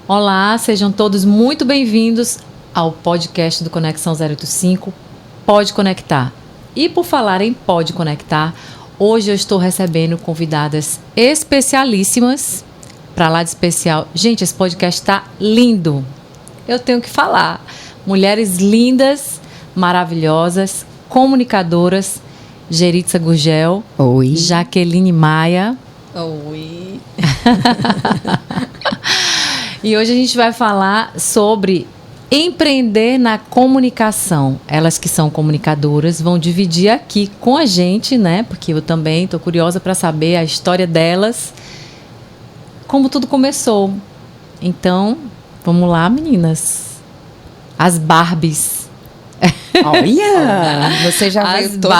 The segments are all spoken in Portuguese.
Olá, sejam todos muito bem-vindos ao podcast do Conexão 085, Pode Conectar. E por falar em Pode Conectar, hoje eu estou recebendo convidadas especialíssimas, para lá de especial. Gente, esse podcast está lindo, eu tenho que falar. Mulheres lindas, maravilhosas, comunicadoras, Geritza Gurgel. Oi. Jaqueline Maia. Oi. E hoje a gente vai falar sobre empreender na comunicação. Elas que são comunicadoras vão dividir aqui com a gente, né? Porque eu também estou curiosa para saber a história delas, como tudo começou. Então, vamos lá, meninas. As Barbies. Olha, você já As veio toda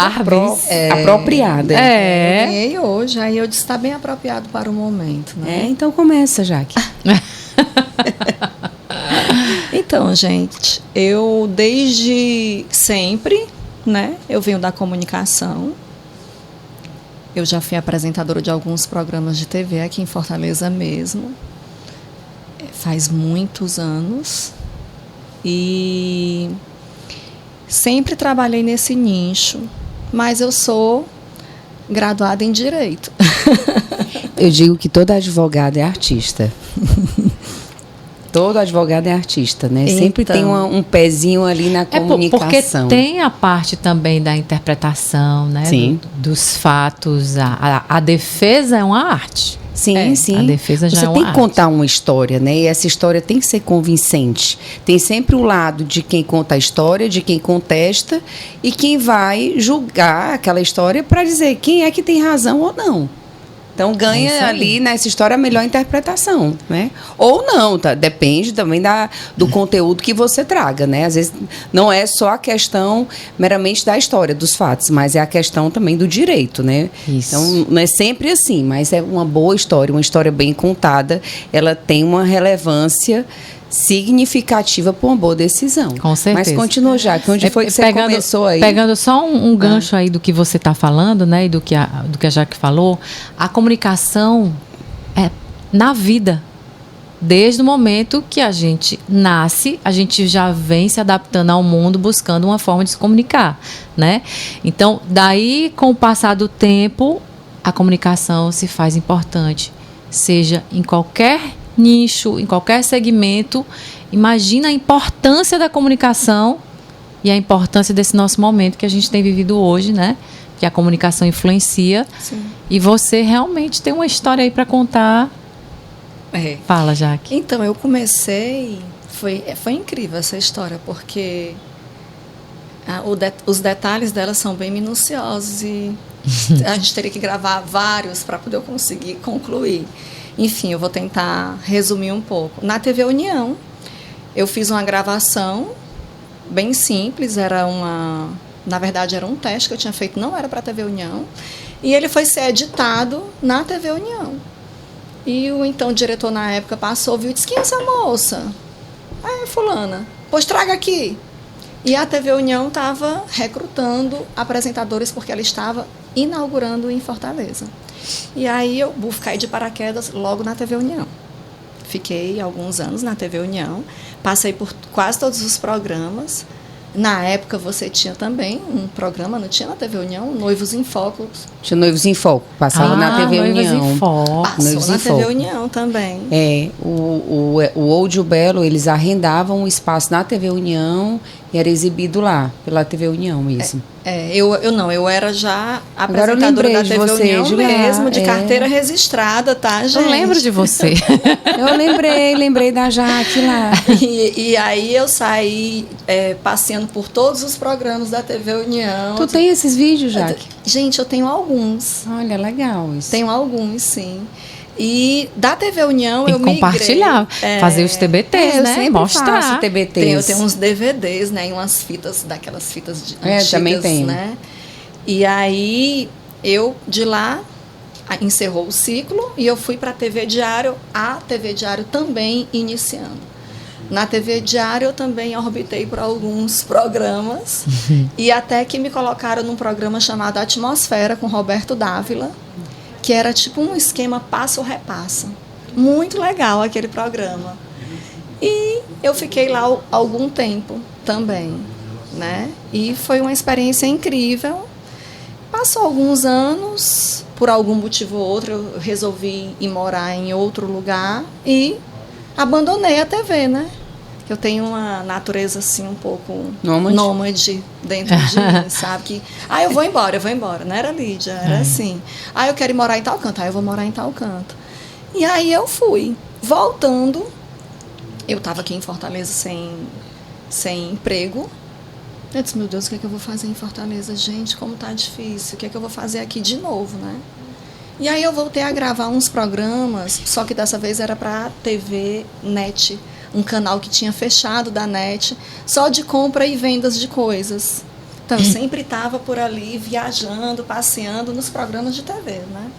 apropriada. Eu ganhei hoje, aí eu disse, está bem apropriado para o momento, né? Então começa, Jaque. Então, gente, eu desde sempre, né, eu venho da comunicação. Eu já fui apresentadora de alguns programas de TV aqui em Fortaleza mesmo. Faz muitos anos. E sempre trabalhei nesse nicho, mas eu sou graduada em Direito. Eu digo que toda advogada é artista. Todo advogado é artista, né? Então, sempre tem um pezinho ali na comunicação. Porque tem a parte também da interpretação, né? Sim. Dos fatos. A defesa é uma arte. Sim, sim. A defesa já você é uma tem que arte. contar uma história, né? E essa história tem que ser convincente. Tem sempre o lado de quem conta a história, de quem contesta e quem vai julgar aquela história para dizer quem é que tem razão ou não. Então ganha ali nessa história a melhor interpretação, né? Ou não, tá? Depende também do conteúdo que você traga, né? Às vezes não é só a questão meramente da história, dos fatos, mas é a questão também do direito, né? Isso. Então não é sempre assim, mas é uma boa história, uma história bem contada, ela tem uma relevância significativa para uma boa decisão. Com certeza. Mas continua, Jaque, onde foi que você começou aí? Pegando só um gancho aí do que você está falando, né, e do que a Jaque falou, a comunicação é na vida. Desde o momento que a gente nasce, a gente já vem se adaptando ao mundo, buscando uma forma de se comunicar, né? Então, daí, com o passar do tempo, a comunicação se faz importante, seja em qualquer nicho, em qualquer segmento. Imagina a importância da comunicação e a importância desse nosso momento que a gente tem vivido hoje, né? Que a comunicação influencia. Sim. E você realmente tem uma história aí para contar. Fala, Jaque. Então, eu comecei... Foi incrível essa história, porque os detalhes dela são bem minuciosos e a gente teria que gravar vários para poder conseguir concluir. Enfim, eu vou tentar resumir um pouco. Na TV União, eu fiz uma gravação bem simples, na verdade era um teste que eu tinha feito, não era para a TV União, e ele foi ser editado na TV União. E o então diretor na época passou, viu e disse, quem é essa moça? É fulana. Pois traga aqui. E a TV União estava recrutando apresentadores porque ela estava inaugurando em Fortaleza. E aí eu caí de paraquedas logo na TV União. Fiquei alguns anos na TV União, passei por quase todos os programas. Na época você tinha também um programa, não tinha na TV União, Noivos em Foco. Tinha Noivos em Foco, passava na TV União. Passou na TV União também. O Old e o Belo, eles arrendavam um espaço na TV União e era exibido lá, pela TV União mesmo. Eu era já apresentadora da TV União mesmo, de carteira registrada, tá, gente? Eu lembro de você. Eu lembrei da Jaque lá. E aí eu saí passeando por todos os programas da TV União. Tu tem esses vídeos, Jaque? Gente, eu tenho alguns. Olha, legal isso. Tenho alguns, sim. E da TV União tem eu migrei. Compartilhar, fazer os TBTs, né? Eu mostrar. Faço TBTs. Eu tenho uns DVDs, né? E umas fitas, daquelas fitas antigas, também tenho. Né? E aí, eu, de lá, encerrou o ciclo e eu fui para a TV Diário, a TV Diário também iniciando. Na TV Diário eu também orbitei por alguns programas e até que me colocaram num programa chamado Atmosfera com Roberto Dávila, que era tipo um esquema passa ou repassa. Muito legal aquele programa. E eu fiquei lá algum tempo também, né? E foi uma experiência incrível. Passou alguns anos, por algum motivo ou outro, eu resolvi ir morar em outro lugar e abandonei a TV, né? Eu tenho uma natureza assim um pouco nômade dentro de mim, sabe? Que, eu vou embora. Não era Lídia, era assim. Eu quero ir morar em tal canto, eu vou morar em tal canto. E aí eu fui. Voltando, eu estava aqui em Fortaleza sem emprego. Eu disse, meu Deus, o que é que eu vou fazer em Fortaleza? Gente, como tá difícil. O que é que eu vou fazer aqui de novo, né? E aí eu voltei a gravar uns programas, só que dessa vez era para TV NET, um canal que tinha fechado da NET, só de compra e vendas de coisas. Então, eu sempre estava por ali, viajando, passeando nos programas de TV, né?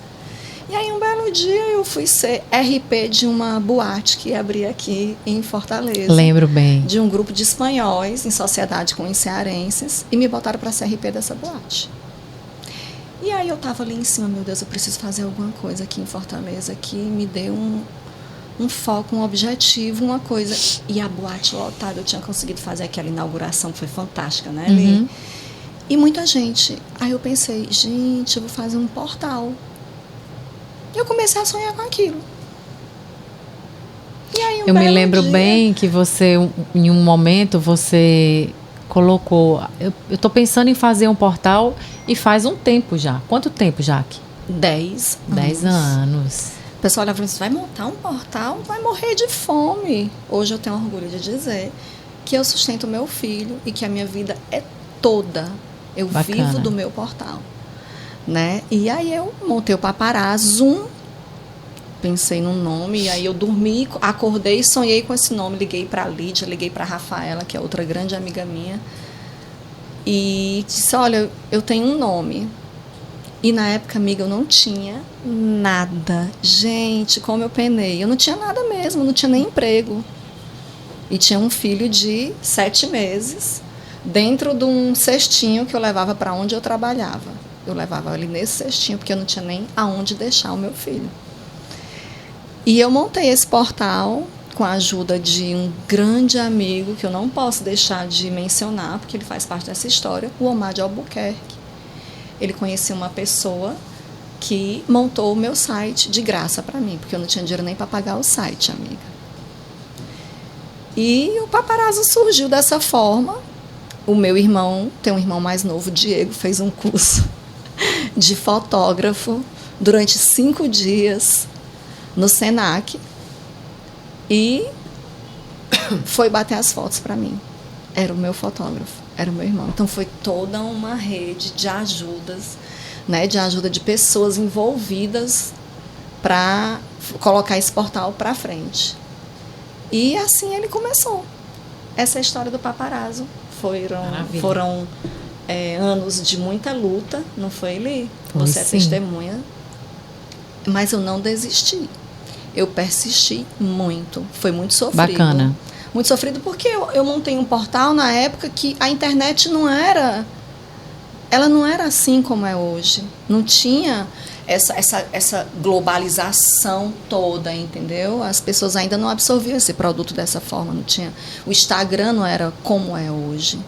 E aí, um belo dia, eu fui ser RP de uma boate que abria aqui em Fortaleza. Lembro bem. De um grupo de espanhóis, em sociedade com os cearenses, e me botaram para ser RP dessa boate. E aí, eu estava ali em cima, meu Deus, eu preciso fazer alguma coisa aqui em Fortaleza, que me dê um foco, um objetivo, uma coisa. E a boate lotada, eu tinha conseguido fazer aquela inauguração, que foi fantástica, né, Li? E muita gente. Aí eu pensei, gente, eu vou fazer um portal. E eu comecei a sonhar com aquilo. E aí, eu me lembro bem que você, em um momento, você colocou... Eu estou pensando em fazer um portal e faz um tempo já. Quanto tempo, Jaque? 10 anos. O pessoal olha e fala assim, vai montar um portal? Vai morrer de fome. Hoje eu tenho orgulho de dizer que eu sustento meu filho e que a minha vida é toda. Eu vivo do meu portal. Né? E aí eu montei o Paparazzo, pensei no nome, e aí eu dormi, acordei e sonhei com esse nome, liguei para a Lídia, liguei para a Rafaela, que é outra grande amiga minha, e disse, olha, eu tenho um nome. E na época, amiga, eu não tinha nada. Gente, como eu penei. Eu não tinha nada mesmo, não tinha nem emprego. E tinha um filho de 7 meses, dentro de um cestinho que eu levava para onde eu trabalhava. Eu levava ele nesse cestinho, porque eu não tinha nem aonde deixar o meu filho. E eu montei esse portal com a ajuda de um grande amigo, que eu não posso deixar de mencionar, porque ele faz parte dessa história, o Omar de Albuquerque. Ele conhecia uma pessoa que montou o meu site de graça para mim, porque eu não tinha dinheiro nem para pagar o site, amiga. E o Paparazzo surgiu dessa forma. O meu irmão, tem um irmão mais novo, Diego, fez um curso de fotógrafo durante 5 dias no Senac e foi bater as fotos para mim. Era o meu fotógrafo, era o meu irmão. Então foi toda uma rede de ajudas, né, de ajuda de pessoas envolvidas para colocar esse portal para frente. E assim ele começou. Essa é a história do Paparazzo. Foram anos de muita luta, não foi, Eli? Você é testemunha. Mas eu não desisti. Eu persisti muito. Foi muito sofrido. Bacana. Muito sofrido porque eu montei um portal na época que a internet não era assim como é hoje. Não tinha essa globalização toda, entendeu? As pessoas ainda não absorviam esse produto dessa forma. Não tinha. O Instagram não era como é hoje.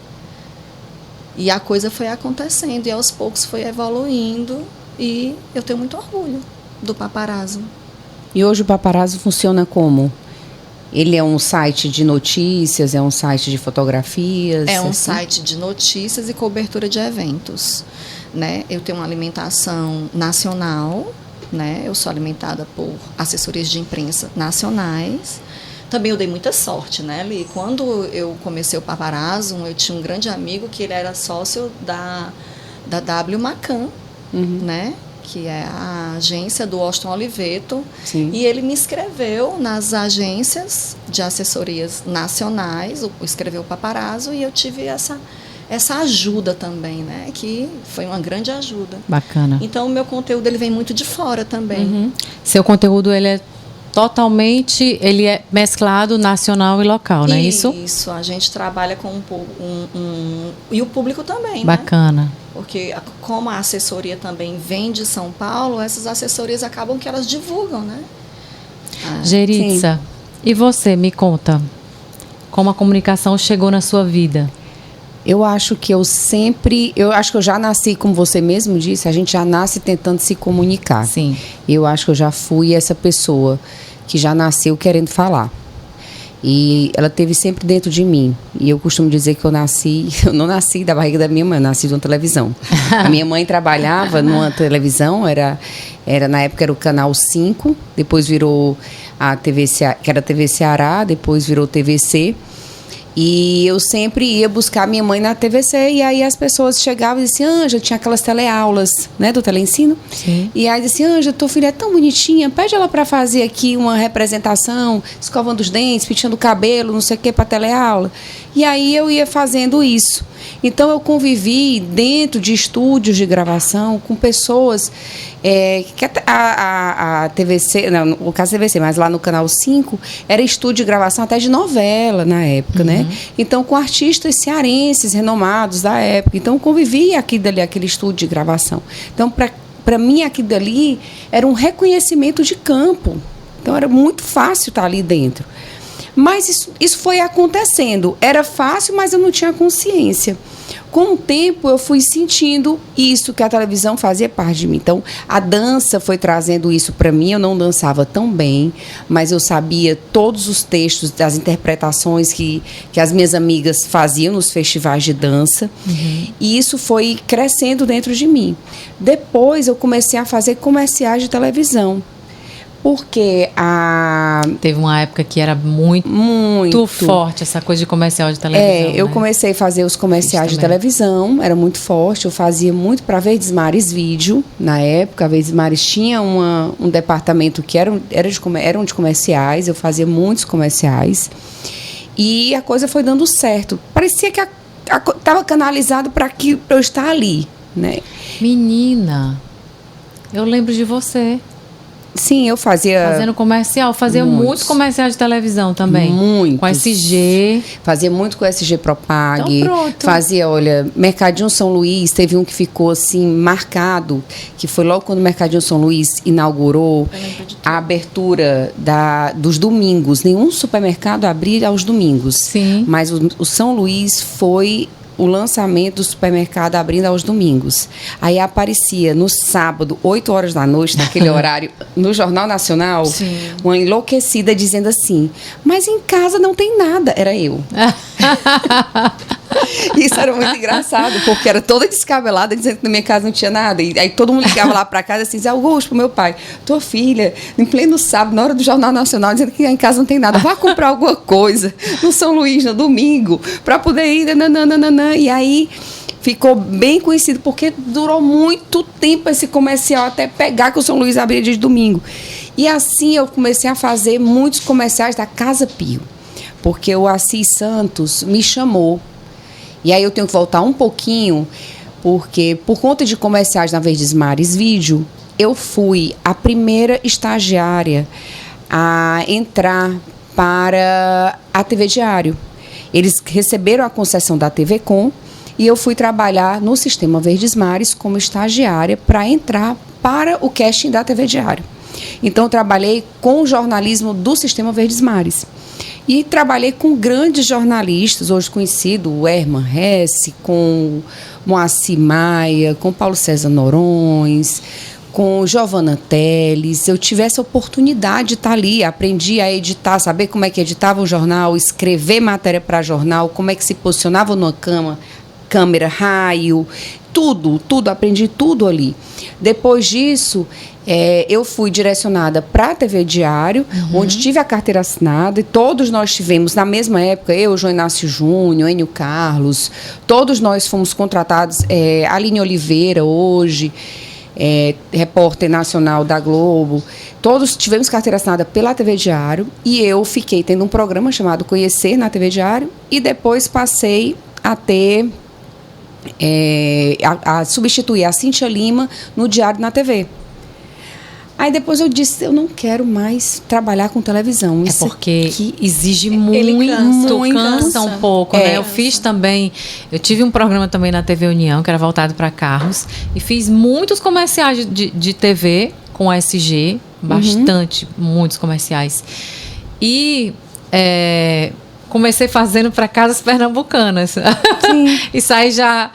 E a coisa foi acontecendo e aos poucos foi evoluindo e eu tenho muito orgulho do Paparazzo. E hoje o Paparazzo funciona como? Ele é um site de notícias, é um site de fotografias? É um site de notícias e cobertura de eventos, né? Eu tenho uma alimentação nacional, né? Eu sou alimentada por assessorias de imprensa nacionais. Também eu dei muita sorte, né, Li? Quando eu comecei o Paparazzo, eu tinha um grande amigo que ele era sócio da W Macan, né? Que é a agência do Austin Oliveto. Sim. E ele me inscreveu nas agências de assessorias nacionais, escreveu o Paparazzo, e eu tive essa ajuda também, né? Que foi uma grande ajuda. Bacana. Então, o meu conteúdo ele vem muito de fora também. Seu conteúdo, ele é totalmente, ele é mesclado nacional e local, não é isso? Isso, a gente trabalha com e o público também, bacana. Né? Porque como a assessoria também vem de São Paulo, essas assessorias acabam que elas divulgam, né? Geritza, e você, me conta, como a comunicação chegou na sua vida? Eu acho que eu já nasci, como você mesmo disse, a gente já nasce tentando se comunicar. Sim. Eu acho que eu já fui essa pessoa que já nasceu querendo falar. E ela teve sempre dentro de mim. E eu costumo dizer que eu não nasci da barriga da minha mãe, eu nasci de uma televisão. A minha mãe trabalhava numa televisão, na época era o Canal 5, depois virou a TV, que era a TV Ceará, depois virou TVC. E eu sempre ia buscar minha mãe na TVC, e aí as pessoas chegavam e diziam, Ângela, tinha aquelas teleaulas, né, do Teleensino. Sim. E aí diziam, Ângela, tua filha é tão bonitinha, pede ela para fazer aqui uma representação, escovando os dentes, penteando o cabelo, não sei o que, para teleaula. E aí eu ia fazendo isso. Então eu convivi dentro de estúdios de gravação com pessoas que a TVC, não, no caso TVC, mas lá no Canal 5, era estúdio de gravação até de novela na época, né? Então com artistas cearenses renomados da época. Então eu convivi aqui dali, aquele estúdio de gravação. Então para mim aqui dali era um reconhecimento de campo. Então era muito fácil estar ali dentro. Mas isso foi acontecendo. Era fácil, mas eu não tinha consciência. Com o tempo, eu fui sentindo isso, que a televisão fazia parte de mim. Então, a dança foi trazendo isso para mim. Eu não dançava tão bem, mas eu sabia todos os textos das interpretações que as minhas amigas faziam nos festivais de dança. E isso foi crescendo dentro de mim. Depois, eu comecei a fazer comerciais de televisão. Porque teve uma época que era muito forte essa coisa de comercial de televisão. Eu comecei a fazer os comerciais de televisão, era muito forte. Eu fazia muito para a Verdes Mares Vídeo. Na época, a Verdes Mares tinha um departamento que eram de comerciais. Eu fazia muitos comerciais. E a coisa foi dando certo. Parecia que estava canalizado para eu estar ali, né? Menina, eu lembro de você. Sim, eu fazia... Fazendo comercial, fazia muitos comerciais de televisão também. Muitos. Com SG. Fazia muito com SG Propag. Então pronto. Fazia, olha, Mercadinho São Luís, teve um que ficou assim, marcado, que foi logo quando o Mercadinho São Luís inaugurou a abertura dos domingos. Nenhum supermercado abria aos domingos. Sim. Mas o São Luís foi... o lançamento do supermercado abrindo aos domingos. Aí aparecia no sábado, 8 horas da noite, naquele horário, no Jornal Nacional, uma enlouquecida dizendo assim, mas em casa não tem nada. Era eu. Isso era muito engraçado, porque era toda descabelada, dizendo que na minha casa não tinha nada. E aí todo mundo ligava lá para casa assim, Zé Augusto, pro meu pai, tua filha, em pleno sábado, na hora do Jornal Nacional, dizendo que em casa não tem nada, vá comprar alguma coisa no São Luís, no domingo, para poder ir, nananana. E aí ficou bem conhecido, porque durou muito tempo esse comercial, até pegar que o São Luís abria dia de domingo. E assim eu comecei a fazer muitos comerciais da Casa Pio, porque o Assis Santos me chamou. E aí eu tenho que voltar um pouquinho, porque por conta de comerciais na Verdes Mares Vídeo, eu fui a primeira estagiária a entrar para a TV Diário. Eles receberam a concessão da TV Com e eu fui trabalhar no Sistema Verdes Mares como estagiária para entrar para o casting da TV Diário. Então, eu trabalhei com o jornalismo do Sistema Verdes Mares. E trabalhei com grandes jornalistas, hoje conhecidos, o Herman Hesse, com Moacir Maia, com Paulo César Noronha, com Giovana Teles. Eu tive essa oportunidade de estar ali, aprendi a editar, saber como é que editava um jornal, escrever matéria para jornal, como é que se posicionava numa câmera, raio, tudo, aprendi tudo ali. Depois disso, eu fui direcionada para a TV Diário, onde tive a carteira assinada, e todos nós tivemos, na mesma época, eu, João Inácio Júnior, Enio Carlos, todos nós fomos contratados, Aline Oliveira, hoje, repórter nacional da Globo, todos tivemos carteira assinada pela TV Diário, e eu fiquei tendo um programa chamado Conhecer na TV Diário, e depois passei a ter... a substituir a Cíntia Lima no Diário na TV. Aí depois eu disse, eu não quero mais trabalhar com televisão. Isso porque exige muito, cansa um pouco, né? Eu fiz também, eu tive um programa também na TV União, que era voltado para carros, e fiz muitos comerciais de TV com SG, muitos comerciais. E comecei fazendo para casas pernambucanas. Sim. Isso aí já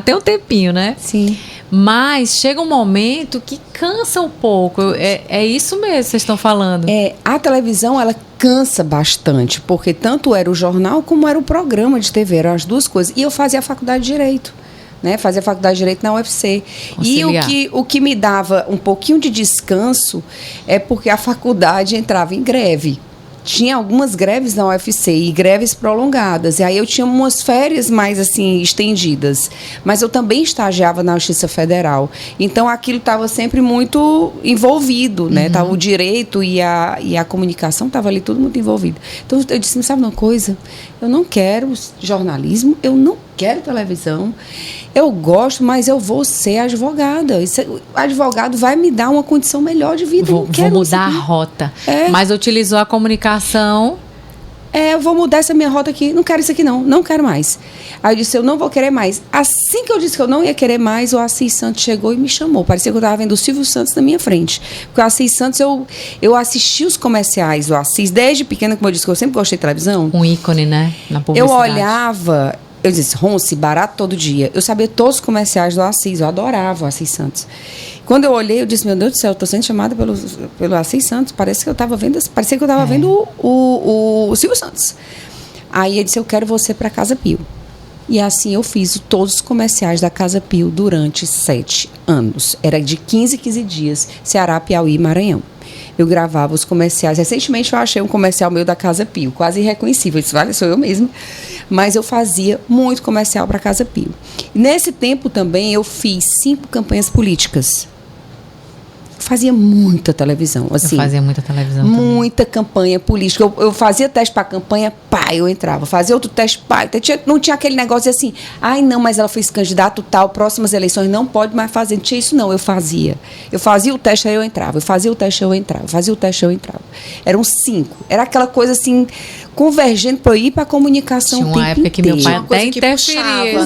tem um tempinho, né? Sim. Mas chega um momento que cansa um pouco. É isso mesmo que vocês estão falando. A televisão, ela cansa bastante, porque tanto era o jornal como era o programa de TV, eram as duas coisas. E eu fazia a faculdade de Direito, né? Fazia a faculdade de Direito na UFC. Conciliar. E o que me dava um pouquinho de descanso é porque a faculdade entrava em greve. Tinha algumas greves na UFC e greves prolongadas. E aí eu tinha umas férias mais assim estendidas. Mas eu também estagiava na Justiça Federal. Então aquilo estava sempre muito envolvido, né? Tava o direito e a comunicação estava ali tudo muito envolvido. Então eu disse, sabe uma coisa? Eu não quero jornalismo, eu não quero televisão. Eu gosto, mas eu vou ser advogada. Advogado vai me dar uma condição melhor de vida. Vou mudar a rota. Mas utilizou a comunicação. Eu vou mudar essa minha rota aqui. Não quero isso aqui, não quero mais. Aí eu disse, eu não vou querer mais. Assim que eu disse que eu não ia querer mais, o Assis Santos chegou e me chamou. Parecia que eu estava vendo o Silvio Santos na minha frente. Porque o Assis Santos, eu assisti os comerciais do Assis. Desde pequena, como eu disse, que eu sempre gostei de televisão. Um ícone, né? Na publicidade. Eu olhava... Eu disse, Ronce, barato todo dia. Eu sabia todos os comerciais do Assis, eu adorava o Assis Santos. Quando eu olhei, eu disse, meu Deus do céu, eu estou sendo chamada pelo Assis Santos, parecia que eu estava vendo o Silvio Santos. Aí ele disse, eu quero você para Casa Pio. E assim eu fiz todos os comerciais da Casa Pio durante 7 anos. Era de 15 em 15 dias, Ceará, Piauí e Maranhão. Eu gravava os comerciais. Recentemente eu achei um comercial meu da Casa Pio, quase irreconhecível. Eu disse, vale, sou eu mesma. Mas eu fazia muito comercial para a Casa Pio. E nesse tempo também eu fiz 5 campanhas políticas. Fazia muita televisão. Assim, eu fazia muita televisão muita também. Campanha política. Eu fazia teste para campanha, eu entrava. Fazia outro teste, não tinha aquele negócio assim, não, mas ela foi candidato tal, próximas eleições não pode mais fazer. Não tinha isso não, eu fazia. Eu fazia o teste, aí eu entrava. Eu fazia o teste, eu entrava. Eu fazia o teste, eu entrava. Eram 5. Era aquela coisa assim, convergente para eu ir para a comunicação. Tinha uma época que meu pai até interferia.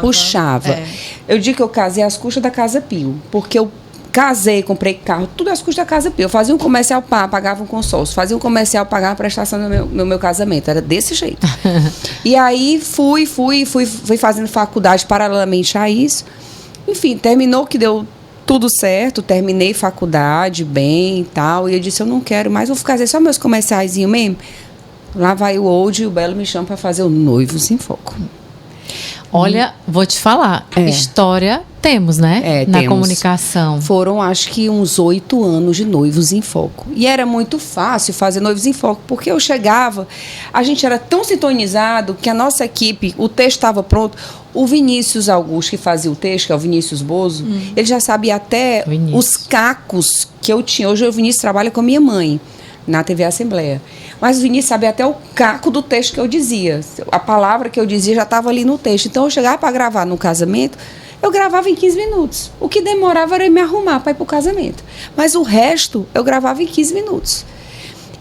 Puxava. Eu digo que eu casei às custas da Casa Pio, porque eu casei, comprei carro, tudo às custas da Casa Pio. Eu fazia um comercial, pagava um consórcio. Fazia um comercial, pagava a prestação no meu casamento. Era desse jeito. E aí fui fazendo faculdade paralelamente a isso. Enfim, terminou que deu tudo certo. Terminei faculdade bem e tal. E eu disse, eu não quero mais, vou fazer só meus comerciaizinhos mesmo. Lá vai o Old e o Belo me chamam para fazer o Noivos em Foco. Olha, vou te falar, história temos, né? Na temos. Comunicação. Foram, acho que, uns 8 anos de Noivos em Foco. E era muito fácil fazer Noivos em Foco, porque eu chegava, a gente era tão sintonizado que a nossa equipe, o texto estava pronto. O Vinícius Augusto, que fazia o texto, que é o Vinícius Bozo, ele já sabia até os cacos que eu tinha. Hoje o Vinícius trabalha com a minha mãe, na TV Assembleia. Mas o Vinícius sabia até o caco do texto que eu dizia. A palavra que eu dizia já estava ali no texto. Então, eu chegava para gravar no casamento, eu gravava em 15 minutos. O que demorava era me arrumar para ir para o casamento. Mas o resto, eu gravava em 15 minutos.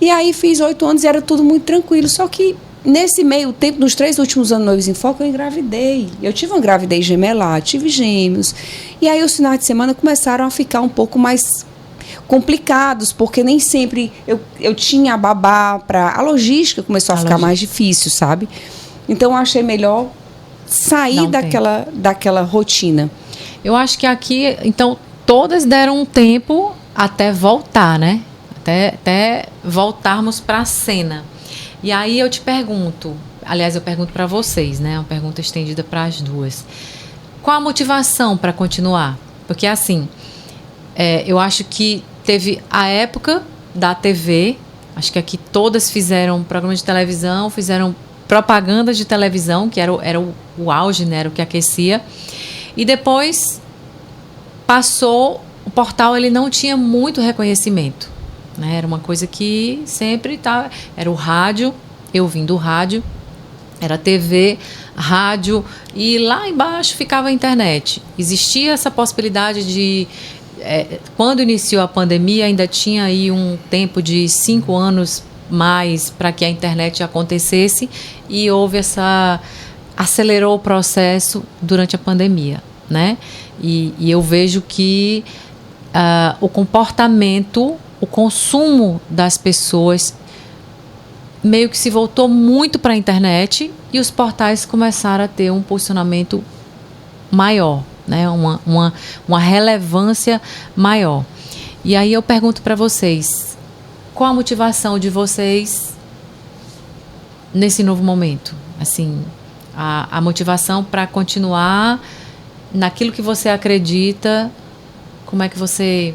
E aí, fiz 8 anos e era tudo muito tranquilo. Só que, nesse meio tempo, nos 3 últimos anos Noivos em Foco, eu engravidei. Eu tive uma gravidez gemelar, tive gêmeos. E aí, os finais de semana começaram a ficar um pouco mais complicados, porque nem sempre eu tinha a babá a logística começou a ficar mais difícil, sabe? Então eu achei melhor sair daquela rotina. Eu acho que aqui, então, todas deram um tempo até voltar, né? Até voltarmos para a cena. E aí eu te pergunto, aliás, eu pergunto para vocês, né? Uma pergunta estendida para as duas. Qual a motivação para continuar? Porque assim, eu acho que teve a época da TV, acho que aqui todas fizeram programas de televisão, fizeram propagandas de televisão, que era o auge, né, era o que aquecia. E depois passou, o portal ele não tinha muito reconhecimento, né? Era uma coisa que sempre estava, era o rádio, eu vim do rádio, era TV, rádio, e lá embaixo ficava a internet. Existia essa possibilidade de... quando iniciou a pandemia, ainda tinha aí um tempo de 5 anos mais para que a internet acontecesse, e houve acelerou o processo durante a pandemia, né? E eu vejo que o comportamento, o consumo das pessoas meio que se voltou muito para a internet e os portais começaram a ter um posicionamento maior, né? Uma relevância maior. E aí eu pergunto para vocês, qual a motivação de vocês nesse novo momento? Assim, a motivação para continuar naquilo que você acredita, como é que você...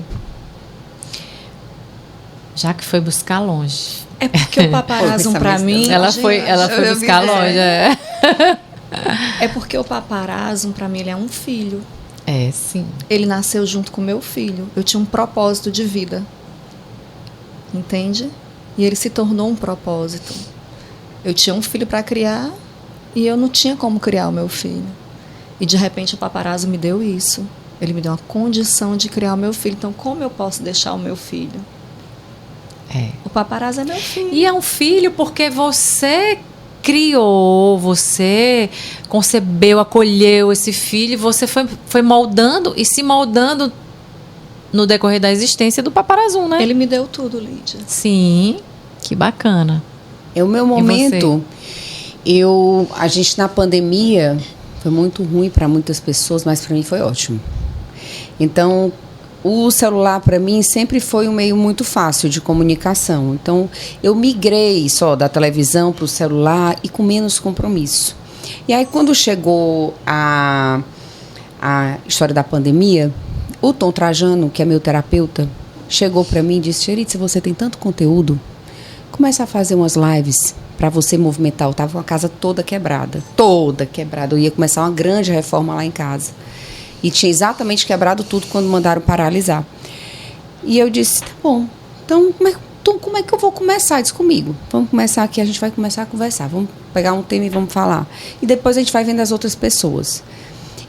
Já que foi buscar longe. É porque o paparazzo para mim... Ela foi buscar longe. É porque o paparazzo para mim ele é um filho. É, sim. Ele nasceu junto com o meu filho. Eu tinha um propósito de vida. Entende? E ele se tornou um propósito. Eu tinha um filho para criar e eu não tinha como criar o meu filho. E de repente o paparazzo me deu isso. Ele me deu uma condição de criar o meu filho. Então como eu posso deixar o meu filho? O paparazzo é meu filho. E é um filho porque você criou, você concebeu, acolheu esse filho, você foi moldando e se moldando no decorrer da existência do paparazzo, né? Ele me deu tudo, Lídia. Sim, que bacana. É o meu momento. A gente na pandemia foi muito ruim para muitas pessoas, mas para mim foi ótimo. Então, o celular para mim sempre foi um meio muito fácil de comunicação. Então, eu migrei só da televisão para o celular e com menos compromisso. E aí, quando chegou a história da pandemia, o Tom Trajano, que é meu terapeuta, chegou para mim e disse: Geritza, você tem tanto conteúdo, começa a fazer umas lives para você movimentar. Eu estava com a casa toda quebrada. Eu ia começar uma grande reforma lá em casa. E tinha exatamente quebrado tudo quando mandaram paralisar. E eu disse, tá bom, então como é que eu vou começar? Diz comigo. Vamos começar aqui, a gente vai começar a conversar. Vamos pegar um tema e vamos falar. E depois a gente vai vendo as outras pessoas.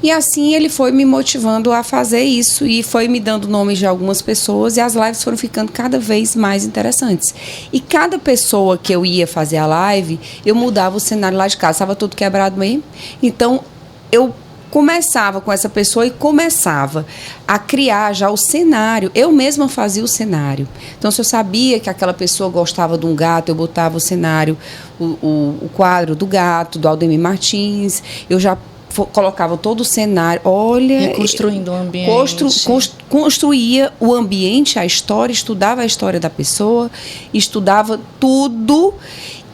E assim ele foi me motivando a fazer isso e foi me dando nomes de algumas pessoas e as lives foram ficando cada vez mais interessantes. E cada pessoa que eu ia fazer a live, eu mudava o cenário lá de casa. Estava tudo quebrado mesmo. Então, eu começava com essa pessoa e começava a criar já o cenário. Eu mesma fazia o cenário. Então, se eu sabia que aquela pessoa gostava de um gato, eu botava o cenário, o quadro do gato, do Aldemir Martins. Eu já colocava todo o cenário. Olha... Reconstruindo o ambiente. Construía o ambiente, a história, estudava a história da pessoa, estudava tudo.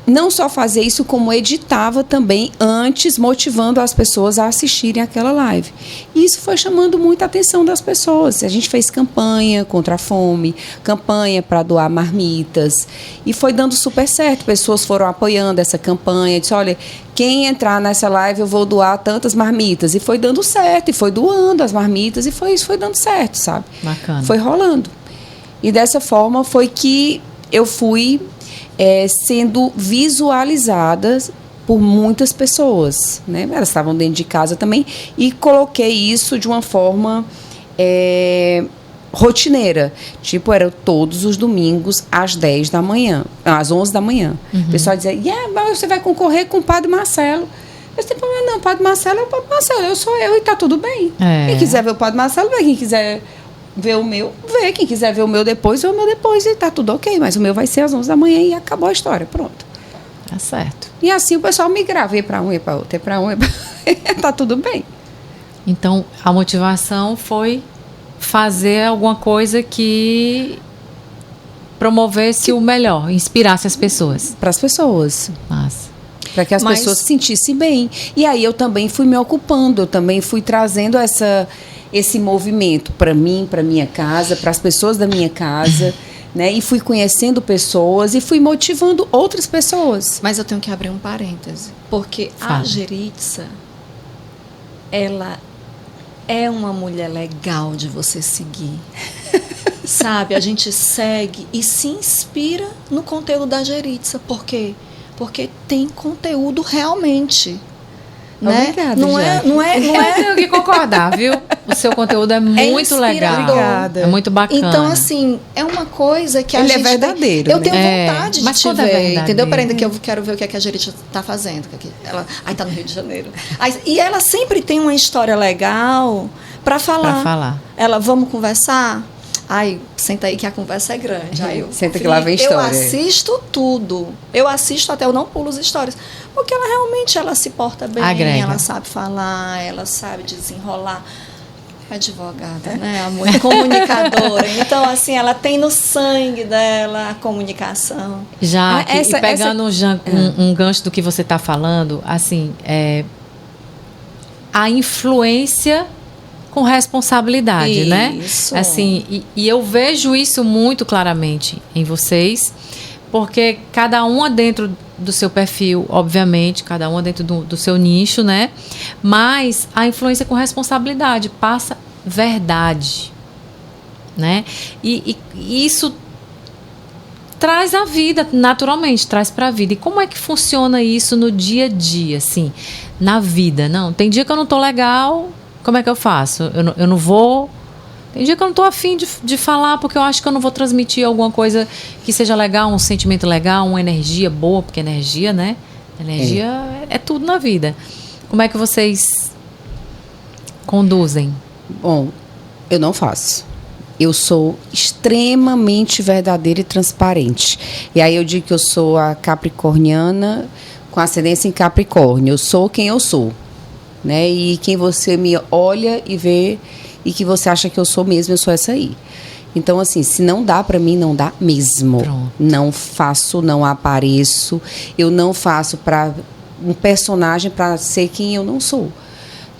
Não só fazia isso, como editava também antes, motivando as pessoas a assistirem aquela live. E isso foi chamando muita atenção das pessoas. A gente fez campanha contra a fome, campanha para doar marmitas, e foi dando super certo. Pessoas foram apoiando essa campanha, disse, olha, quem entrar nessa live eu vou doar tantas marmitas. E foi dando certo, e foi doando as marmitas, e isso foi dando certo, sabe? Bacana. Foi rolando. E dessa forma foi que eu fui... sendo visualizadas por muitas pessoas, né? Elas estavam dentro de casa também e coloquei isso de uma forma rotineira, tipo, era todos os domingos às 10 da manhã, às 11 da manhã. O pessoal dizia, mas você vai concorrer com o Padre Marcelo. Eu disse, não, o Padre Marcelo é o Padre Marcelo, eu sou eu e tá tudo bem. Quem quiser ver o Padre Marcelo, vai. Quem quiser ver o meu, vê. Quem quiser ver o meu depois, vê o meu depois e tá tudo ok. Mas o meu vai ser às 11 da manhã e acabou a história, pronto. Tá certo. E assim o pessoal migrava, ia para um, ia para outro, ia para um, ia para outro. Tá tudo bem. Então, a motivação foi fazer alguma coisa que promovesse o melhor, inspirasse as pessoas. Para as pessoas. Massa. Para que as pessoas se sentissem bem. E aí eu também fui me ocupando, eu também fui trazendo esse movimento para mim, para minha casa, para as pessoas da minha casa, né? E fui conhecendo pessoas e fui motivando outras pessoas. Mas eu tenho que abrir um parêntese, porque a Geritza, ela é uma mulher legal de você seguir. Sabe? A gente segue e se inspira no conteúdo da Geritza. Por quê? Porque tem conteúdo realmente. Né? Obrigada, não é tenho que concordar, viu? O seu conteúdo é muito legal. Obrigada. É muito bacana. Então, assim, é uma coisa que a Ele gente... é verdadeiro, Eu né? tenho vontade de te ver, entendeu? Peraí, que eu quero ver o que a Geritza tá fazendo. Ela tá no Rio de Janeiro. E ela sempre tem uma história legal para falar. Pra falar. Ela, vamos conversar? Ai, senta aí que a conversa é grande. Aí eu, Senta que lá vem história. Eu assisto tudo. Eu assisto até, eu não pulo as histórias. Porque ela realmente, ela se porta bem, Agrega. ela sabe falar, ela sabe desenrolar. Advogada, né? A mulher comunicadora. Então, assim, ela tem no sangue dela a comunicação. Já e pegando um gancho do que você está falando, assim, a influência com responsabilidade, né? Isso. Assim, e eu vejo isso muito claramente em vocês, porque cada uma dentro do seu perfil, obviamente, cada uma dentro do seu nicho, né? Mas a influência com responsabilidade passa verdade, né? E isso traz a vida, naturalmente, traz para a vida. E como é que funciona isso no dia a dia, assim, na vida? Não, tem dia que eu não tô legal, como é que eu faço? Eu não vou... Tem dia que eu não tô afim de falar, porque eu acho que eu não vou transmitir alguma coisa que seja legal, um sentimento legal, uma energia boa, porque energia, né? Energia é tudo na vida. Como é que vocês conduzem? Bom, eu não faço. Eu sou extremamente verdadeira e transparente. E aí eu digo que eu sou a capricorniana com ascendência em Capricórnio. Eu sou quem eu sou, né? E quem você me olha e vê e que você acha que eu sou mesmo, eu sou essa aí. Então, assim, se não dá pra mim, não dá mesmo. Pronto. Não faço, não apareço. Eu não faço pra um personagem pra ser quem eu não sou.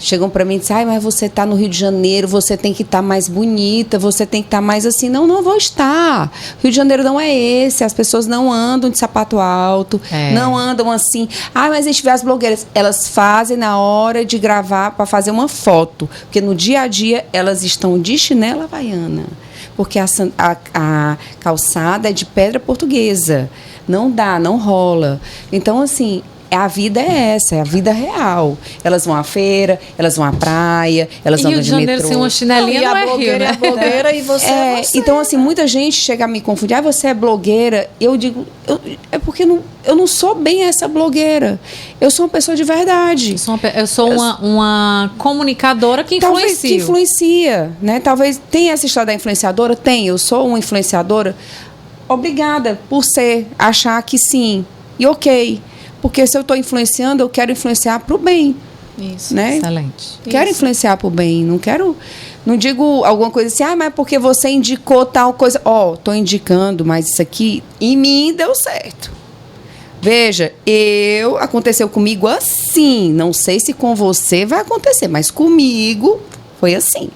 Chegam pra mim e dizem, ai, mas você tá no Rio de Janeiro, você tem que estar mais bonita, você tem que estar mais assim. Não, não vou estar. Rio de Janeiro não é esse. As pessoas não andam de sapato alto, não andam assim. Ah, mas a gente vê as blogueiras. Elas fazem na hora de gravar pra fazer uma foto. Porque no dia a dia elas estão de chinela havaiana. Porque a calçada é de pedra portuguesa. Não dá, não rola. Então, assim... A vida é essa, é a vida real. Elas vão à feira, elas vão à praia, elas andam de metrô. Rio de Janeiro sem uma chinelinha não é Rio, né? É blogueira e você é você. Então, assim, muita gente chega a me confundir. Ah, você é blogueira. Eu digo, é porque eu não sou bem essa blogueira. Eu sou uma pessoa de verdade. Eu sou uma comunicadora que influencia. Talvez que influencia, né? Talvez tenha essa história da influenciadora. Tem, eu sou uma influenciadora. Obrigada por achar que sim. E ok. Porque se eu estou influenciando, eu quero influenciar para o bem. Isso, né? Excelente. Quero influenciar para o bem, não digo alguma coisa assim, mas porque você indicou tal coisa. Estou indicando, mas isso aqui em mim deu certo. Veja, aconteceu comigo assim, não sei se com você vai acontecer, mas comigo foi assim.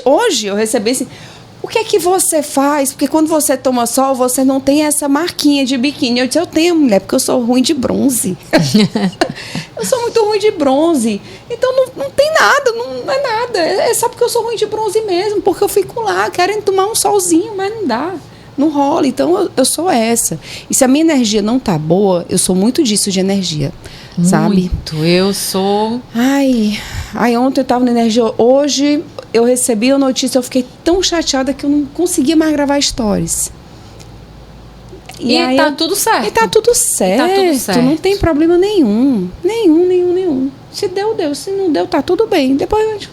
Hoje eu recebi assim, o que é que você faz? Porque quando você toma sol, você não tem essa marquinha de biquíni. Eu disse, eu tenho, mulher, porque eu sou ruim de bronze. Eu sou muito ruim de bronze. Então não tem nada, não é nada. É só porque eu sou ruim de bronze mesmo, porque eu fico lá querendo tomar um solzinho, mas não dá. Não rola. Então eu sou essa. E se a minha energia não tá boa, eu sou muito disso de energia. Sabe? Muito. Eu sou... Ai, ontem eu tava na energia. Hoje eu recebi a notícia, eu fiquei tão chateada que eu não conseguia mais gravar stories. E aí tá tudo certo. E tá tudo certo. Não tem problema nenhum. Nenhum. Se deu, deu. Se não deu, tá tudo bem. Depois a gente...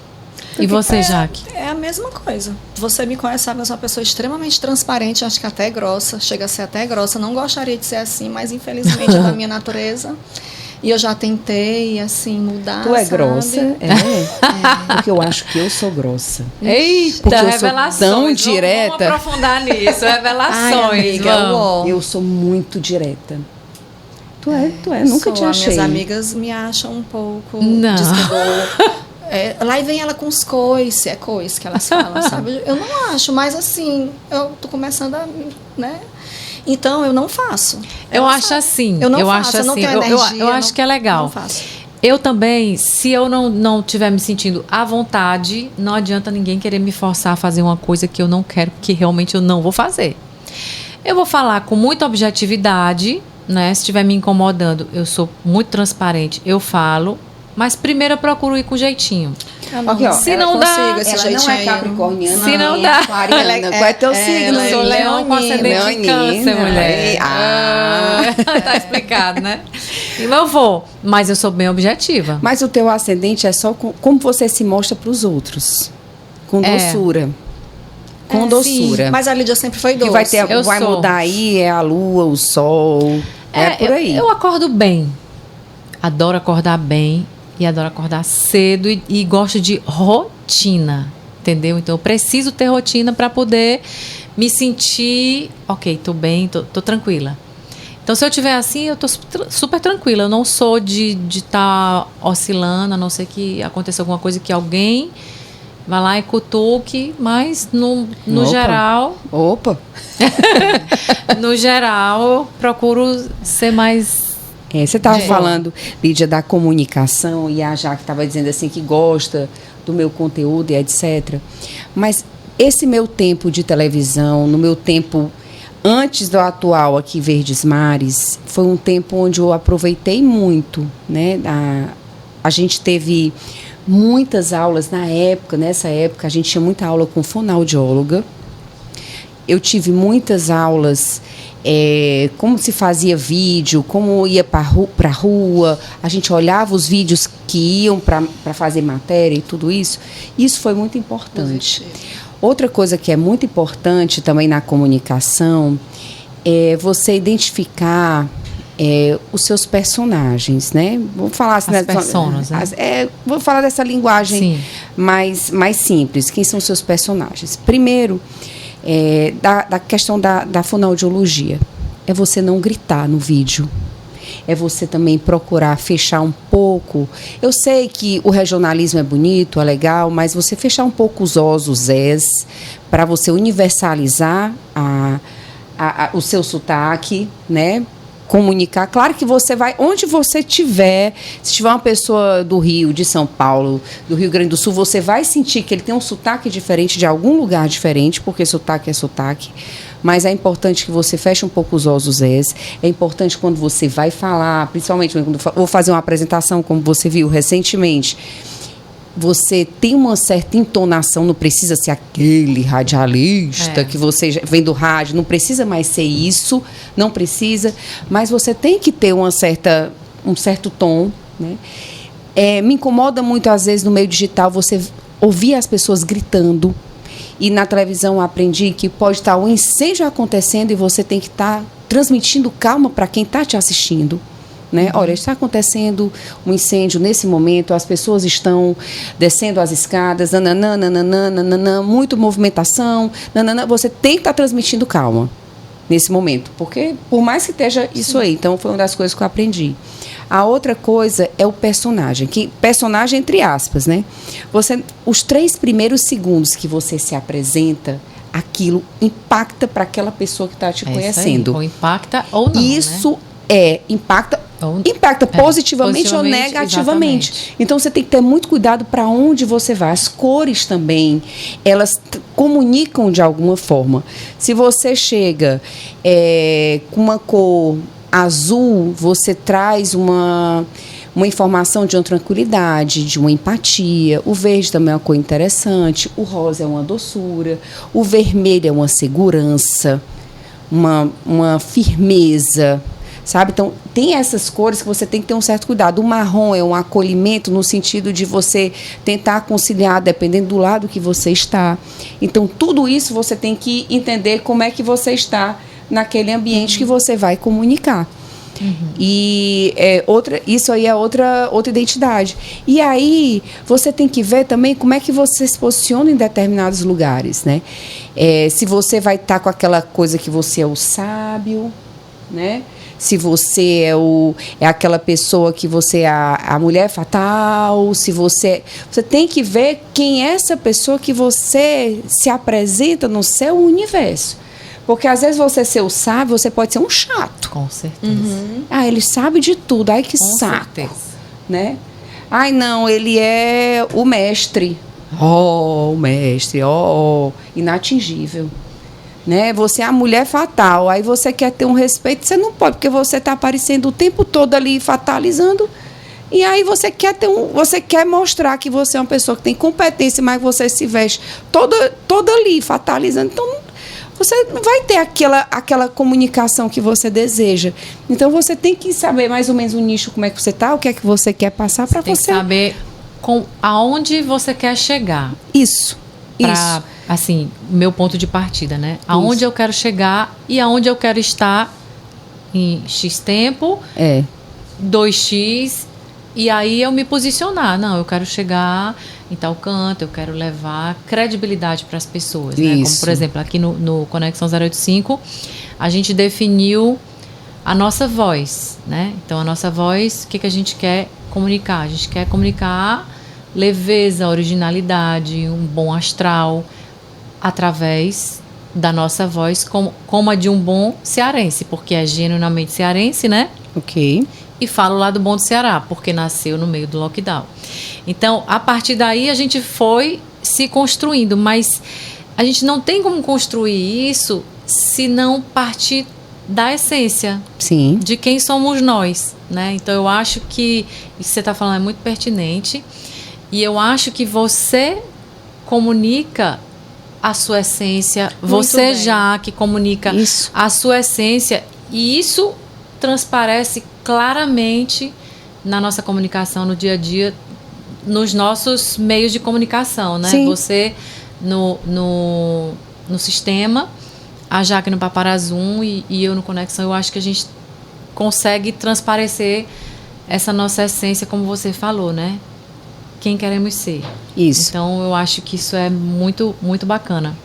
E você, Jaque? É a mesma coisa. Você me conhece, sabe? Eu sou uma pessoa extremamente transparente, acho que até grossa. Chega a ser até grossa. Não gostaria de ser assim, mas infelizmente é da minha natureza. E eu já tentei, assim, mudar, Tu é sabe? grossa? Porque eu acho que eu sou grossa. Eita, porque eu revelações. Sou tão direta. Vamos aprofundar nisso. Revelações. Ai, amiga, eu sou muito direta. Tu é. Nunca te achei. Minhas amigas me acham um pouco... Não. Lá vem ela com os coice. É coice que elas falam, sabe? Eu não acho, mas assim, eu tô começando a... né? Então, eu não faço. Eu acho assim. Eu não faço. Eu não tenho energia. Eu acho que é legal. Não faço. Eu também, se eu não estiver me sentindo à vontade, não adianta ninguém querer me forçar a fazer uma coisa que eu não quero, que realmente eu não vou fazer. Eu vou falar com muita objetividade, né? Se estiver me incomodando, eu sou muito transparente, eu falo. Mas primeiro eu procuro ir com jeitinho. Aqui, ó, se não dá, ela não é capricorniana. Se não dá. Qual é teu signo? Eu sou leão com ascendente em câncer, mulher. Tá explicado, né? Então eu vou, mas eu sou bem objetiva. Mas o teu ascendente é só como você se mostra para os outros. Com doçura. com doçura. Mas a Lídia sempre foi Que doce. vai mudar aí é a lua, o sol, por aí. Eu acordo bem. Adoro acordar bem e adoro acordar cedo e gosto de rotina, entendeu? Então eu preciso ter rotina para poder me sentir, ok, tô bem, tô tranquila. Então se eu tiver assim, eu tô super tranquila. Eu não sou de estar oscilando, a não ser que aconteça alguma coisa que alguém vai lá e cutuque, mas no geral... Opa! No geral, procuro ser mais... Você estava falando, Lídia, da comunicação, e a Jaque estava dizendo assim que gosta do meu conteúdo e etc. Mas esse meu tempo de televisão, no meu tempo antes do atual aqui, Verdes Mares, foi um tempo onde eu aproveitei muito, né? A gente teve muitas aulas nessa época a gente tinha muita aula com fonoaudióloga. Eu tive muitas aulas, como se fazia vídeo, como ia para a rua, a gente olhava os vídeos que iam para fazer matéria e tudo isso. Isso foi muito importante. Outra coisa que é muito importante também na comunicação é você identificar os seus personagens, né? Vou falar assim, personas, né? Vou falar dessa linguagem mais simples. Quem são os seus personagens? Primeiro, da questão da fonoaudiologia. É você não gritar no vídeo. É você também procurar fechar um pouco. Eu sei que o regionalismo é bonito, é legal, mas você fechar um pouco os os, os es, para você universalizar o seu sotaque, né? Comunicar. Claro que você vai, onde você estiver, se tiver uma pessoa do Rio, de São Paulo, do Rio Grande do Sul, você vai sentir que ele tem um sotaque diferente de algum lugar diferente, porque sotaque é sotaque. Mas é importante que você feche um pouco os os, os es. É importante quando você vai falar, principalmente quando vou fazer uma apresentação, como você viu recentemente, você tem uma certa entonação, não precisa ser aquele radialista que você vem do rádio, não precisa mais ser isso, não precisa, mas você tem que ter um certo tom, né? Me incomoda muito, às vezes, no meio digital, você ouvir as pessoas gritando, e na televisão eu aprendi que pode estar um incêndio acontecendo e você tem que estar transmitindo calma para quem está te assistindo. Né? Olha, está acontecendo um incêndio nesse momento, as pessoas estão descendo as escadas, muito movimentação, você tem que estar transmitindo calma nesse momento, porque por mais que esteja isso aí, então foi uma das coisas que eu aprendi. A outra coisa é o personagem, personagem entre aspas, né? Os 3 primeiros segundos que você se apresenta, aquilo impacta para aquela pessoa que está te conhecendo. Ou impacta ou não, isso impacta positivamente ou negativamente. Exatamente. Então, você tem que ter muito cuidado para onde você vai. As cores também, elas comunicam de alguma forma. Se você chega com uma cor azul, você traz uma informação de uma tranquilidade, de uma empatia. O verde também é uma cor interessante. O rosa é uma doçura. O vermelho é uma segurança, uma firmeza. Sabe? Então, tem essas cores que você tem que ter um certo cuidado. O marrom é um acolhimento no sentido de você tentar conciliar, dependendo do lado que você está. Então, tudo isso você tem que entender como é que você está naquele ambiente que você vai comunicar. E isso aí é outra identidade. E aí, você tem que ver também como é que você se posiciona em determinados lugares, né? Se você vai estar com aquela coisa que você é o sábio, né? Se você é aquela pessoa que você é a mulher fatal, se você tem que ver quem é essa pessoa que você se apresenta no seu universo. Porque às vezes você ser o sábio, você pode ser um chato. Com certeza. Ele sabe de tudo. Ai, que saco. Certeza. Né? Ai, não, ele é o mestre. O mestre, inatingível. Né? Você é a mulher fatal, aí você quer ter um respeito, você não pode, porque você está aparecendo o tempo todo ali fatalizando, e aí você quer mostrar que você é uma pessoa que tem competência, mas você se veste toda ali fatalizando, então você não vai ter aquela comunicação que você deseja. Então você tem que saber mais ou menos o nicho, como é que você está, o que é que você quer passar para você. Tem que saber aonde você quer chegar. Isso. para assim, meu ponto de partida, né? Aonde eu quero chegar e aonde eu quero estar em X tempo, 2X, e aí eu me posicionar. Não, eu quero chegar em tal canto, eu quero levar credibilidade para as pessoas, né? Como, por exemplo, aqui no Conexão 085, a gente definiu a nossa voz, né? Então, a nossa voz, o que a gente quer comunicar? A gente quer comunicar leveza, originalidade, um bom astral, através da nossa voz, como a de um bom cearense, porque é genuinamente cearense, né? Ok. E falo lá do bom do Ceará, porque nasceu no meio do lockdown. Então, a partir daí, a gente foi se construindo, mas a gente não tem como construir isso se não partir da essência. Sim. De quem somos nós, né? Então, eu acho que isso que você está falando é muito pertinente, e eu acho que você comunica a sua essência, você já que comunica a sua essência, e isso transparece claramente na nossa comunicação, no dia a dia, nos nossos meios de comunicação, né? Sim. Você no sistema, a Jaque no Paparazum e eu no Conexão, eu acho que a gente consegue transparecer essa nossa essência, como você falou, né? Quem queremos ser. Isso. Então, eu acho que isso é muito, muito bacana.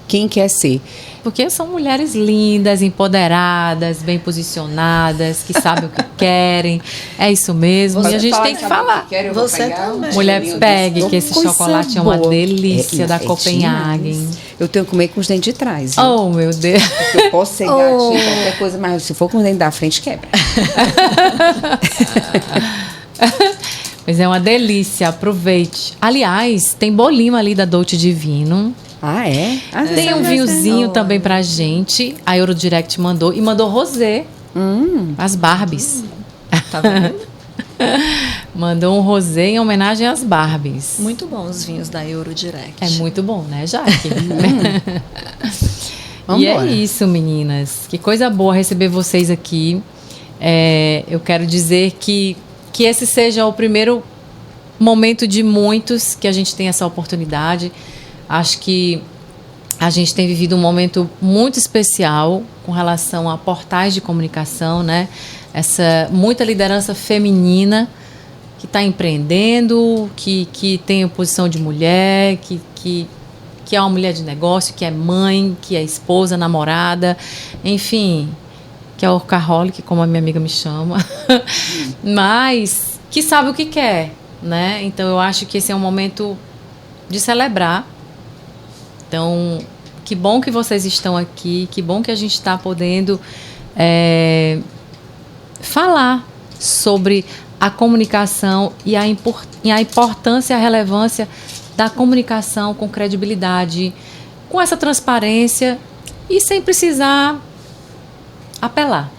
Quem quer ser. Porque são mulheres lindas, empoderadas, bem posicionadas, que sabem o que querem. É isso mesmo. Você e a gente tem que falar. Você também. Mulher, pegue, que esse chocolate é uma delícia da Copenhagen. Eu tenho que comer com os dentes de trás. Viu? Oh, meu Deus. Porque eu posso ser gatinha, qualquer coisa, mas se for com os dentes da frente, quebra. Mas é uma delícia, aproveite. Aliás, tem bolinho ali da Dolce Divino. Ah, é? Tem um vinhozinho também pra gente. A Eurodirect mandou. E mandou rosé. As Barbies. Tá vendo? Mandou um rosé em homenagem às Barbies. Muito bom os vinhos da Eurodirect. É muito bom, né, Jaque? E é isso, meninas. Que coisa boa receber vocês aqui. Eu quero dizer que esse seja o primeiro momento de muitos que a gente tem essa oportunidade. Acho que a gente tem vivido um momento muito especial com relação a portais de comunicação, né? Muita liderança feminina que está empreendendo, que tem posição de mulher, que é uma mulher de negócio, que é mãe, que é esposa, namorada, enfim, que é workaholic, como a minha amiga me chama, mas que sabe o que quer, né? Então, eu acho que esse é um momento de celebrar. Então, que bom que vocês estão aqui, que bom que a gente está podendo falar sobre a comunicação e a importância e a relevância da comunicação com credibilidade, com essa transparência e sem precisar apelar.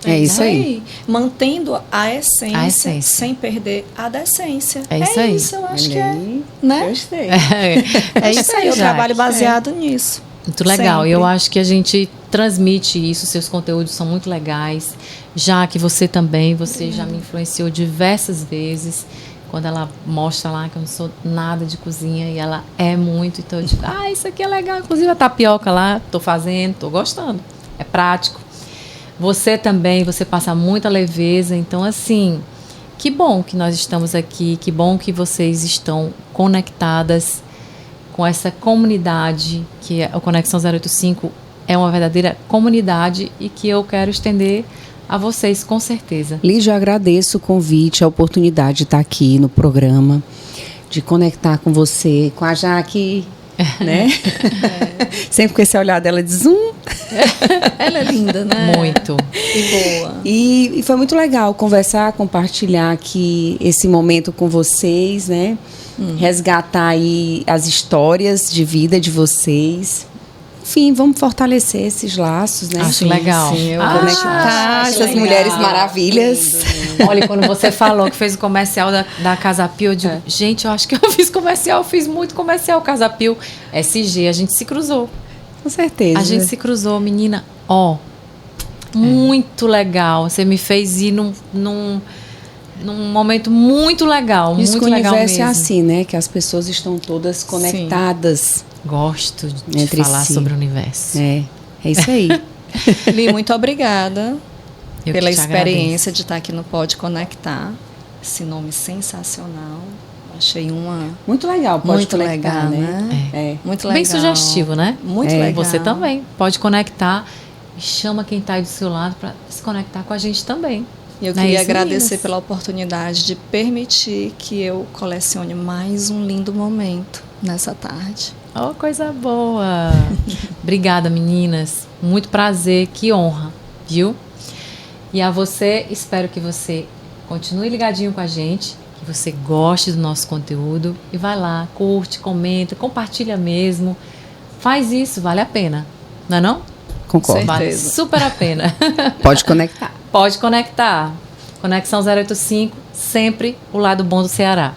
É isso aí. Mantendo a essência sem perder a decência. É isso aí. Isso, eu acho que é. Né? Gostei. É isso aí. Eu trabalho baseado nisso. Muito legal. Sempre. E eu acho que a gente transmite isso. Seus conteúdos são muito legais. Já que você também, você já me influenciou diversas vezes. Quando ela mostra lá que eu não sou nada de cozinha e ela é muito. Então eu digo, isso aqui é legal. Inclusive a tapioca lá, tô fazendo, tô gostando. É prático. Você também, você passa muita leveza. Então, assim, que bom que nós estamos aqui. Que bom que vocês estão conectadas com essa comunidade, que o Conexão 085 é uma verdadeira comunidade e que eu quero estender a vocês, com certeza. Lígia, eu agradeço o convite, a oportunidade de estar aqui no programa, de conectar com você, com a Jaque, né? Sempre com esse olhar dela de zoom. Ela é linda, né? Muito. E boa. E foi muito legal conversar, compartilhar aqui esse momento com vocês, né? Resgatar aí as histórias de vida de vocês. Enfim, vamos fortalecer esses laços, né? Acho legal. Sim, conectar essas legal. Mulheres maravilhas. Lindo. Olha, quando você falou que fez o comercial da Casa Pio, eu digo, gente, eu acho que eu fiz muito comercial Casa Pio. SG, a gente se cruzou. Com certeza. A gente se cruzou, menina. Muito legal. Você me fez ir num momento muito legal, Diz muito que o legal universo mesmo. é assim, né? Que as pessoas estão todas conectadas. Gosto de Entre falar si. sobre o universo. É isso aí. Li, muito obrigada Eu pela que te experiência de estar aqui no Pode Conectar. Esse nome sensacional. Achei Muito legal, pode muito conectar, legal, né? né? Muito Bem legal. sugestivo, né? Muito legal. Você também pode conectar e chama quem está aí do seu lado para se conectar com a gente também. E eu Não é queria isso, agradecer meninas? pela oportunidade de permitir que eu colecione mais um lindo momento nessa tarde. Oh, coisa boa! Obrigada, meninas. Muito prazer, que honra, viu? E a você, espero que você continue ligadinho com a gente, que você goste do nosso conteúdo e vai lá, curte, comenta, compartilha mesmo. Faz isso, vale a pena. Não é não? Concordo. Certeza. Vale super a pena. Pode conectar. Pode conectar. Conexão 085, sempre o lado bom do Ceará.